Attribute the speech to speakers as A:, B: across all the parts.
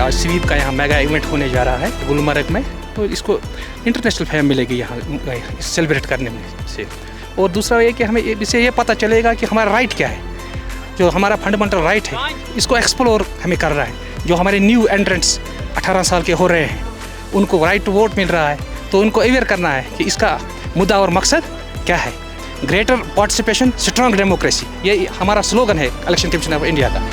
A: आज स्वीप का यहाँ मेगा इवेंट होने जा रहा है गुलमर्ग में, तो इसको इंटरनेशनल फेम मिलेगी यहाँ सेलिब्रेट करने में से। और दूसरा ये कि हमें इससे ये पता चलेगा कि हमारा राइट क्या है, जो हमारा फंडामेंटल राइट है इसको एक्सप्लोर हमें कर रहा है। जो हमारे न्यू एंट्रेंट्स 18 साल के हो रहे हैं उनको राइट टू वोट मिल रहा है, तो उनको अवेयर करना है कि इसका मुद्दा और मकसद क्या है। ग्रेटर पार्टिसिपेशन स्ट्रॉन्ग डेमोक्रेसी, ये हमारा स्लोगन है इलेक्शन कमीशन ऑफ इंडिया का।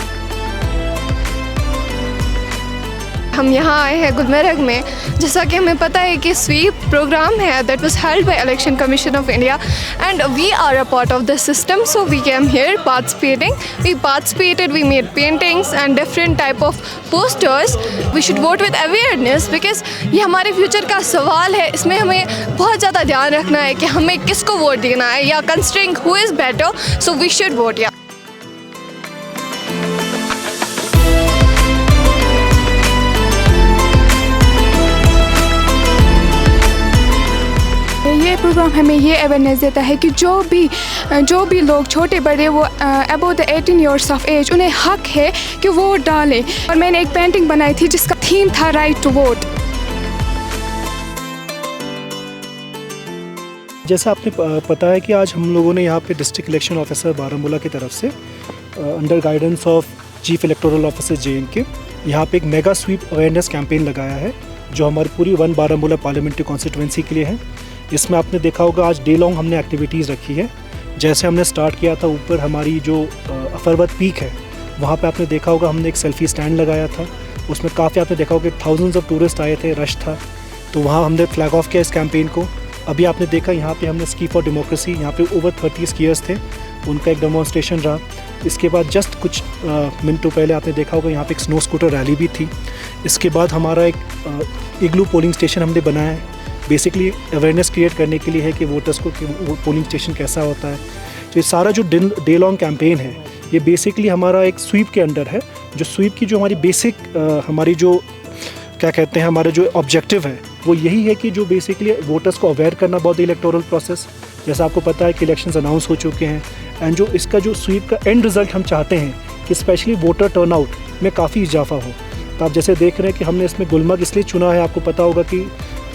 B: हम यहाँ आए हैं गुलमर्ग में, जैसा कि हमें पता है कि स्वीप प्रोग्राम है that was held by election commission of India and we are a part of the system, so we came here participated, we made paintings and different type of posters. We should vote with awareness because ये हमारे future का सवाल है। इसमें हमें बहुत ज़्यादा ध्यान रखना है कि हमें किसको वोट देना है या considering who is better, so we should vote. या ये प्रोग्राम हमें ये अवेयरनेस देता है कि जो भी लोग छोटे बड़े वो above the 18 years of age, उन्हें हक है कि वोट डालें। और मैंने एक पेंटिंग बनाई थी जिसका थीम था राइट टू वोट।
C: जैसा आपने पता है कि आज हम लोगों ने यहाँ पे डिस्ट्रिक्ट इलेक्शन ऑफिसर बारामूला की तरफ से under guidance of chief electoral officer JNK यहाँ पे एक मेगा स्वीप अवेयरनेस कैंपेन लगाया है जो हमारी पूरी 1 बारामूला पार्लियामेंट्री कॉन्स्टिट्यूंसी के लिए है। इसमें आपने देखा होगा आज डे लॉन्ग हमने एक्टिविटीज़ रखी है। जैसे हमने स्टार्ट किया था, ऊपर हमारी जो अफरवत पीक है वहाँ पे आपने देखा होगा हमने एक सेल्फी स्टैंड लगाया था, उसमें काफ़ी आपने देखा होगा थाउजेंड्स ऑफ टूरिस्ट आए थे, रश था, तो वहाँ हमने फ्लैग ऑफ किया इस कैंपेन को। अभी आपने देखा यहाँ पे हमने स्की फॉर डेमोक्रेसी, यहाँ पे ओवर 30 स्कीयर्स थे, उनका एक डेमोन्स्ट्रेशन रहा। इसके बाद जस्ट कुछ मिनटों पहले आपने देखा होगा यहाँ पे एक स्नो स्कूटर रैली भी थी। इसके बाद हमारा एक इग्लू पोलिंग स्टेशन हमने बनाया है, बेसिकली अवेयरनेस क्रिएट करने के लिए है कि वोटर्स को कि वो पोलिंग स्टेशन कैसा होता है। तो ये सारा जो डे लॉन्ग कैंपेन है ये बेसिकली हमारा एक स्वीप के अंडर है। जो स्वीप की जो हमारी बेसिक हमारी जो क्या कहते हैं हमारा जो ऑब्जेक्टिव है वो यही है कि जो बेसिकली वोटर्स को अवेयर करना अबाउट द इलेक्टोरल प्रोसेस। जैसा आपको पता है कि इलेक्शंस अनाउंस हो चुके हैं एंड जो इसका जो स्वीप का एंड रिज़ल्ट हम चाहते हैं कि स्पेशली वोटर टर्नआउट में काफ़ी इजाफा हो। तो आप जैसे देख रहे हैं कि हमने इसमें गुलमर्ग इसलिए चुना है, आपको पता होगा कि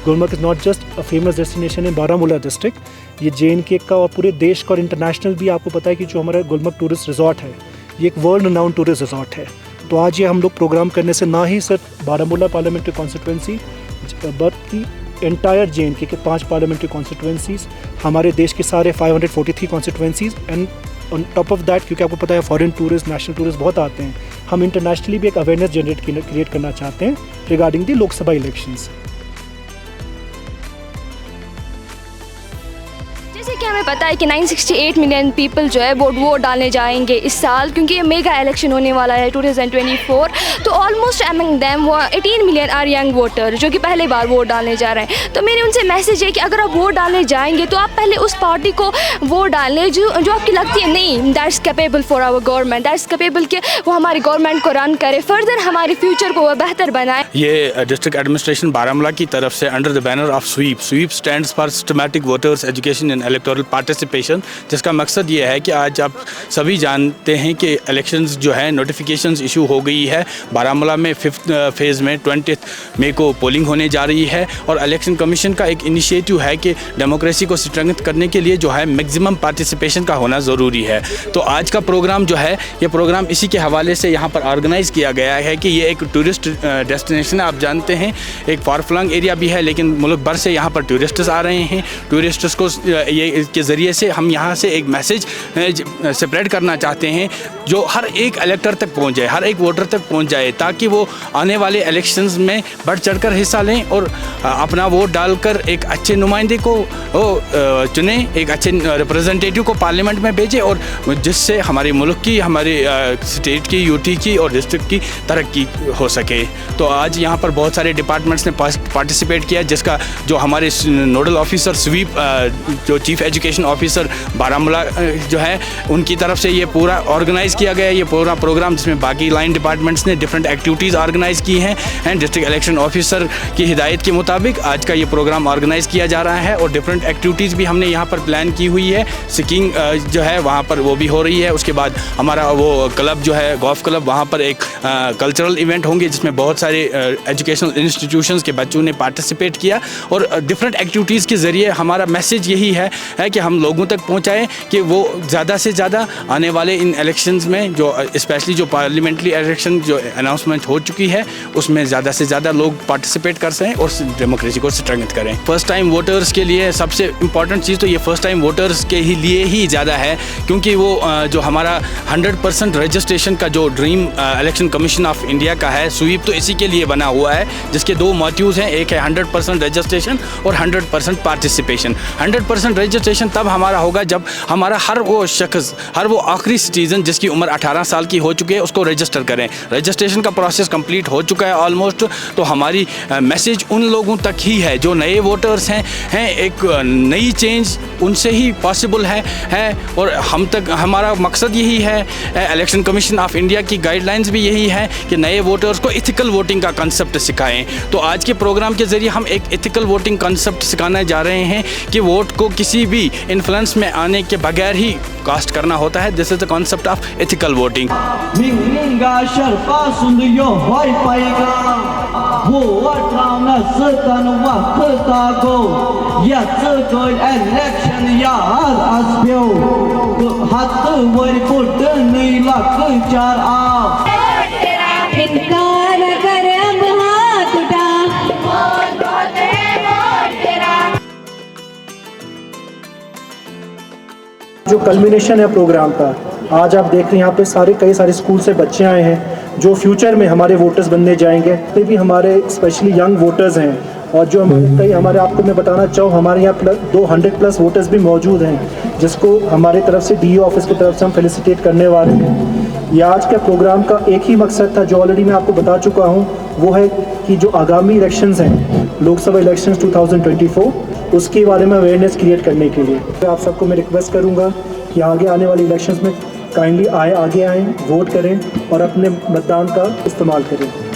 C: Gulmarg is not just a famous destination in Baramulla district, ये JNK का और पूरे देश का और इंटरनेशनल भी आपको पता है कि जो हमारा गुलमर्ग टूरिस्ट रिजॉर्ट है ये एक वर्ल्ड रिनाउंड टूरिस्ट रिजॉर्ट है। तो आज ये हम लोग प्रोग्राम करने से ना ही सिर्फ बारामूला पार्लियामेंट्री कॉन्स्टिट्यूंसी बल्कि एंटायर JNK के 5 पार्लियामेंट्री कॉन्स्टिट्यूंसीज़, हमारे देश के सारे 543 constituencies and on top of that, क्योंकि आपको पता है फॉरेन टूरिस्ट नेशनल टूरिस्ट बहुत आते हैं, हम इंटरनेशनली भी एक अवेयरनेस क्रिएट करना चाहते हैं रिगार्डिंग द लोकसभा इलेक्शंस।
D: जैसे कि हमें पता है कि 968 मिलियन पीपल जो है वोट डालने जाएंगे इस साल, क्योंकि ये मेगा इलेक्शन होने वाला है 2024। तो ऑलमोस्ट अमंग देम वो 18 मिलियन आर यंग वोटर जो कि पहले बार वोट डालने जा रहे हैं। तो मेरी उनसे मैसेज है कि अगर आप वोट डालने जाएंगे तो आप पहले उस पार्टी को वोट डालें जो आपकी लगती है नहीं that's capable for our government, that's capable कि वो हमारी गवर्नमेंट को रन करे, फर्दर हमारे फ्यूचर को वो बेहतर बनाए।
E: ये डिस्ट्रिक्ट एडमिनिस्ट्रेशन बारामूला की तरफ से under the banner of SVEEP stands for systematic voters education and electoral participation, जिसका मकसद ये है कि आज आप सभी जानते हैं कि इलेक्शंस जो है नोटिफिकेशंस इशू हो गई है। बारामूला में 5th फेज़ में 20 मई को पोलिंग होने जा रही है और इलेक्शन कमीशन का एक इनिशिएटिव है कि डेमोक्रेसी को स्ट्रेंथ करने के लिए जो है मैक्सिमम पार्टिसिपेशन का होना ज़रूरी है। तो आज का प्रोग्राम जो है ये प्रोग्राम इसी के हवाले से यहाँ पर ऑर्गेनाइज़ किया गया है कि ये एक टूरिस्ट डेस्टिनेशन है। आप जानते हैं एक फार फ्लंग एरिया भी है, लेकिन मुल्क भर से यहाँ पर टूरिस्ट्स आ रहे हैं। टूरिस्ट्स को ये के ज़रिए से हम यहाँ से एक मैसेज स्प्रेड करना चाहते हैं जो हर एक इलेक्टर तक पहुँच जाए, हर एक वोटर तक पहुँच जाए, ताकि वो आने वाले इलेक्शंस में बढ़ चढ़कर हिस्सा लें और अपना वोट डालकर एक अच्छे नुमाइंदे को चुने, एक अच्छे रिप्रेजेंटेटिव को पार्लियामेंट में भेजें और जिससे हमारे मुल्क की, हमारे स्टेट की, यूटी की और डिस्ट्रिक्ट की तरक्की हो सके। तो आज यहाँ पर बहुत सारे डिपार्टमेंट्स ने पार्टिसिपेट किया, जिसका जो हमारे नोडल ऑफिसर स्वीप जो चीफ एजुकेशन ऑफिसर बारामूला जो है उनकी तरफ से ये पूरा ऑर्गेनाइज़ किया गया है, ये पूरा प्रोग्राम, जिसमें बाकी लाइन डिपार्टमेंट्स ने डिफरेंट एक्टिविटीज़ ऑर्गेनाइज़ की हैं एंड डिस्ट्रिक्ट इलेक्शन ऑफिसर की हिदायत के मुताबिक आज का ये प्रोग्राम ऑर्गेनाइज़ किया जा रहा है। और डिफरेंट एक्टिविटीज़ भी हमने यहाँ पर प्लान की हुई है। स्कीइंग जो है वहाँ पर वो भी हो रही है। उसके बाद हमारा वो क्लब जो है गोल्फ क्लब, वहाँ पर एक कल्चरल इवेंट होंगे जिसमें बहुत सारे एजुकेशनल इंस्टीट्यूशंस के बच्चों ने पार्टिसिपेट किया। और डिफरेंट एक्टिविटीज़ के ज़रिए हमारा मैसेज यही है कि हम लोगों तक पहुँचाएँ कि वो ज़्यादा से ज़्यादा आने वाले इन इलेक्शंस में, जो स्पेशली जो पार्लियामेंट्री इलेक्शन जो अनाउंसमेंट हो चुकी है, उसमें ज़्यादा से ज़्यादा लोग पार्टिसिपेट कर सकें और डेमोक्रेसी को स्ट्रेंथन करें। फर्स्ट टाइम वोटर्स के लिए सबसे इम्पॉर्टेंट चीज़ तो ये फर्स्ट टाइम वोटर्स के लिए ही ज़्यादा है, क्योंकि वो जो हमारा 100% रजिस्ट्रेशन का जो dream election commission of India का है, स्वीप, तो इसी के लिए बना हुआ है, जिसके दो मोटिव्स हैं। एक है 100% रजिस्ट्रेशन और 100% पार्टिसिपेशन। 100% रजिस्ट्रेशन तब हमारा होगा जब हमारा हर वो शख्स, हर वो आखिरी सिटीज़न जिसकी उम्र 18 साल की हो चुकी है, उसको रजिस्टर करें। रजिस्ट्रेशन का प्रोसेस कंप्लीट हो चुका है ऑलमोस्ट। तो हमारी मैसेज उन लोगों तक ही है जो नए वोटर्स हैं एक नई चेंज उनसे ही पॉसिबल है और हम तक हमारा मकसद यही है। इलेक्शन कमीशन ऑफ इंडिया की गाइडलाइंस भी यही है कि नए वोटर्स को इथिकल वोटिंग का कंसेप्ट सिखाएं। तो आज के प्रोग्राम के ज़रिए हम एक इथिकल वोटिंग कंसेप्ट सिखाने जा रहे हैं कि वोट को किसी भी इन्फ्लुएंस में आने के बगैर ही कास्ट करना होता है। This is the concept of ethical voting.
C: जो कल्मिनेशन है प्रोग्राम का, आज आप देख रहे हैं यहाँ पे कई सारे स्कूल से बच्चे आए हैं जो फ्यूचर में हमारे वोटर्स बनने जाएंगे। ये भी हमारे स्पेशली यंग वोटर्स हैं और जो कई हमारे, आपको मैं बताना चाहूँ, हमारे यहाँ 200+ वोटर्स भी मौजूद हैं, जिसको हमारे तरफ से DO ऑफिस की तरफ से हम फेलिसिटेट करने वाले हैं। ये आज के प्रोग्राम का एक ही मकसद था जो ऑलरेडी मैं आपको बता चुका हूँ, वो है कि जो आगामी इलेक्शंस हैं, लोकसभा इलेक्शंस 2024, उसके बारे में अवेयरनेस क्रिएट करने के लिए आप सबको मैं रिक्वेस्ट करूँगा कि आगे आने वाले इलेक्शंस में काइंडली आगे आएँ, वोट करें और अपने मतदान का इस्तेमाल करें।